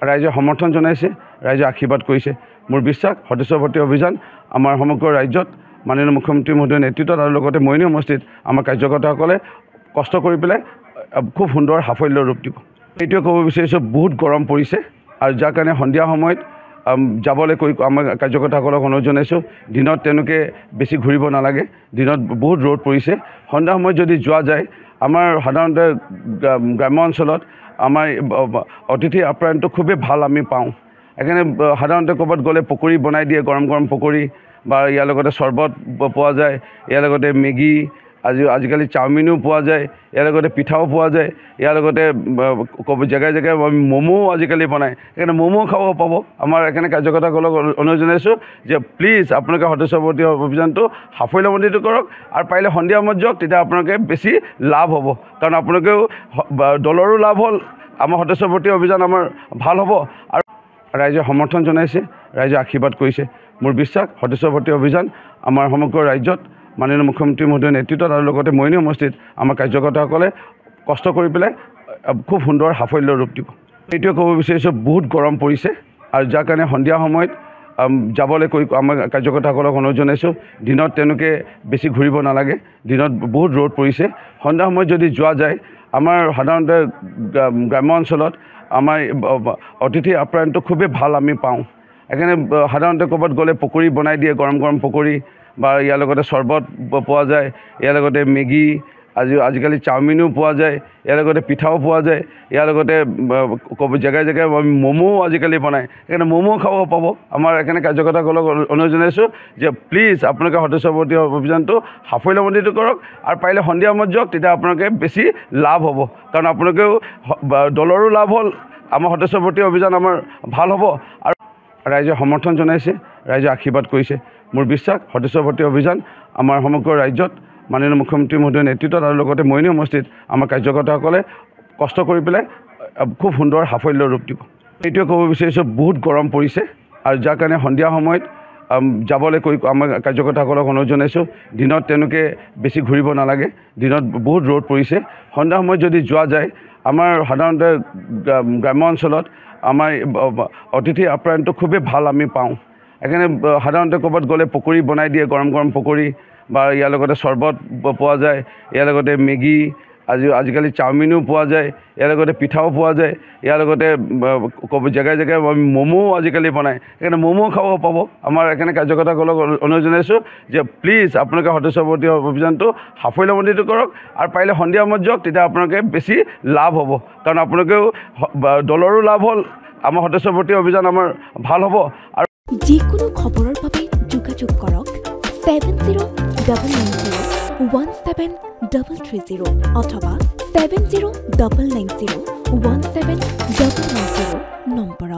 ৰাইজে সমৰ্থন জনাইছে, ৰাইজে আশীৰ্বাদ কৰিছে। মোৰ বিশ্বাস সদস্য ভৰ্তি অভিযান আমাৰ সমগ্ৰ ৰাজ্যত মাননীয় মুখ্যমন্ত্ৰী মহোদয়ৰ নেতৃত্বত আৰু লগতে মৰিয়নি সমষ্টিত আমাৰ কাৰ্যকৰ্তাসকলে কষ্ট কৰি পেলাই খুব সুন্দৰ সাফল্য ৰূপ দিব। এইটোৱে ক'ব বিচাৰিছোঁ, বহুত গৰম পৰিছে আৰু যাৰ কাৰণে সন্ধিয়া সময়ত যাবলৈ কৈ আমাৰ কাৰ্যকৰ্তাসকলক অনুৰোধ জনাইছোঁ, দিনত তেওঁলোকে বেছি ঘূৰিব নালাগে। দিনত বহুত ৰ'দ পৰিছে। সন্ধিয়া সময়ত যদি যোৱা যায়, আমাৰ সাধাৰণতে গ্ৰাম্য অঞ্চলত আমাৰ অতিথি আপ্যায়নটো খুবেই ভাল আমি পাওঁ। সেইকাৰণে সাধাৰণতে ক'ৰবাত গ'লে পকৰি বনাই দিয়ে, গৰম গৰম পকৰি, বা ইয়াৰ লগতে চৰ্বত পোৱা যায়, ইয়াৰ লগতে মেগী, আজিকালি চাওমিনো পোৱা যায়, ইয়াৰ লগতে পিঠাও পোৱা যায়, ইয়াৰ লগতে জেগাই জেগাই ম'মো আজিকালি বনায়। সেইকাৰণে ম'মো খাব পাব। আমাৰ সেইকাৰণে কাৰ্যকৰ্তাসকলক অনুৰোধ জনাইছোঁ যে প্লিজ আপোনালোকে সদস্য ভৰ্তি অভিযানটো সাফল্যমণ্ডিত কৰক আৰু পাৰিলে সন্ধিয়া সময়ত যাওক, তেতিয়া আপোনালোকে বেছি লাভ হ'ব। কাৰণ আপোনালোকেও দলৰো লাভ হ'ল, আমাৰ সদস্য ভৰ্তি অভিযান আমাৰ ভাল হ'ব আৰু ৰাইজে সমৰ্থন জনাইছে, ৰাইজে আশীৰ্বাদ কৰিছে। মোৰ বিশ্বাস সদস্য ভৰ্তি অভিযান আমাৰ সমগ্ৰ ৰাজ্যত মাননীয় মুখ্যমন্ত্ৰী মহোদয়ৰ নেতৃত্বত আৰু লগতে মৰিয়নি সমষ্টিত আমাৰ কাৰ্যকৰ্তাসকলে কষ্ট কৰি পেলাই খুব সুন্দৰ সাফল্য ৰূপ দিব। এইটোৱে ক'ব বিচাৰিছোঁ, বহুত গৰম পৰিছে আৰু যাৰ কাৰণে সন্ধিয়া সময়ত যাবলৈ কৈ আমাৰ কাৰ্যকৰ্তাসকলক অনুৰোধ জনাইছোঁ, দিনত তেওঁলোকে বেছি ঘূৰিব নালাগে। দিনত বহুত ৰ'দ পৰিছে। সন্ধিয়া সময়ত যদি যোৱা যায়, আমাৰ সাধাৰণতে গ্ৰাম্য অঞ্চলত আমাৰ অতিথি আপ্যায়নটো খুবেই ভাল আমি পাওঁ। সেইকাৰণে সাধাৰণতে ক'ৰবাত গ'লে পকৰি বনাই দিয়ে, গৰম গৰম পকৰি, বা ইয়াৰ লগতে চৰ্বত পোৱা যায়, ইয়াৰ লগতে মেগী, আজিকালি চাওমিনো পোৱা যায়, ইয়াৰ লগতে পিঠাও পোৱা যায়, ইয়াৰ লগতে জেগাই জেগাই ম'মো আজিকালি বনায়। সেইকাৰণে ম'মো খাব পাব। আমাৰ সেইকাৰণে কাৰ্যকৰ্তাসকলক অনুৰোধ জনাইছোঁ যে প্লিজ আপোনালোকে সদস্য ভৰ্তি অভিযানটো সাফল্যমণ্ডিত কৰক আৰু পাৰিলে সন্ধিয়া সময়ত যাওক, তেতিয়া আপোনালোকে বেছি লাভ হ'ব। কাৰণ আপোনালোকেও দলৰো লাভ হ'ল, আমাৰ সদস্য ভৰ্তি অভিযান আমাৰ ভাল হ'ব আৰু ৰাইজে সমৰ্থন জনাইছে, ৰাইজে আশীৰ্বাদ কৰিছে। মোৰ বিশ্বাস সদস্য ভৰ্তি অভিযান আমাৰ সমগ্ৰ ৰাজ্যত মাননীয় মুখ্যমন্ত্ৰী মহোদয়ৰ নেতৃত্বত আৰু লগতে মৰিয়নি সমষ্টিত আমাৰ কাৰ্যকৰ্তাসকলে কষ্ট কৰি পেলাই খুব সুন্দৰ সাফল্য ৰূপ দিব। এইটোৱে ক'ব বিচাৰিছোঁ, বহুত গৰম পৰিছে আৰু যাৰ কাৰণে সন্ধিয়া সময়ত যাবলৈ কৈ আমাৰ কাৰ্যকৰ্তাসকলক অনুৰোধ জনাইছোঁ, দিনত তেওঁলোকে বেছি ঘূৰিব নালাগে। দিনত বহুত ৰ'দ পৰিছে। সন্ধিয়া সময়ত যদি যোৱা যায়, আমাৰ সাধাৰণতে গ্ৰাম্য অঞ্চলত আমাৰ অতিথি আপ্যায়নটো খুবেই ভাল আমি পাওঁ। সেইকাৰণে সাধাৰণতে ক'ৰবাত গ'লে পকৰি বনাই দিয়ে, গৰম গৰম পকৰি, বা ইয়াৰ লগতে চৰ্বত পোৱা যায়, ইয়াৰ লগতে মেগী, আজিকালি চাওমিনো পোৱা যায়, ইয়াৰ লগতে পিঠাও পোৱা যায়, ইয়াৰ লগতে জেগাই জেগাই ম'মো আজিকালি বনায়। সেইকাৰণে ম'মো খাব পাব। আমাৰ সেইকাৰণে কাৰ্যকৰ্তাসকলক অনুৰোধ জনাইছোঁ যে প্লিজ আপোনালোকে সদস্য ভৰ্তি অভিযানটো সাফল্যমণ্ডিত কৰক আৰু পাৰিলে সন্ধিয়া সময়ত যাওক, তেতিয়া আপোনালোকে বেছি লাভ হ'ব। কাৰণ আপোনালোকেও দলৰো লাভ হ'ল, আমাৰ সদস্য ভৰ্তি অভিযান আমাৰ ভাল হ'ব আৰু যিকোনো খবৰৰ বাবে যোগাযোগ কৰক 7099017330 অথবা 7099017990 নম্বৰত।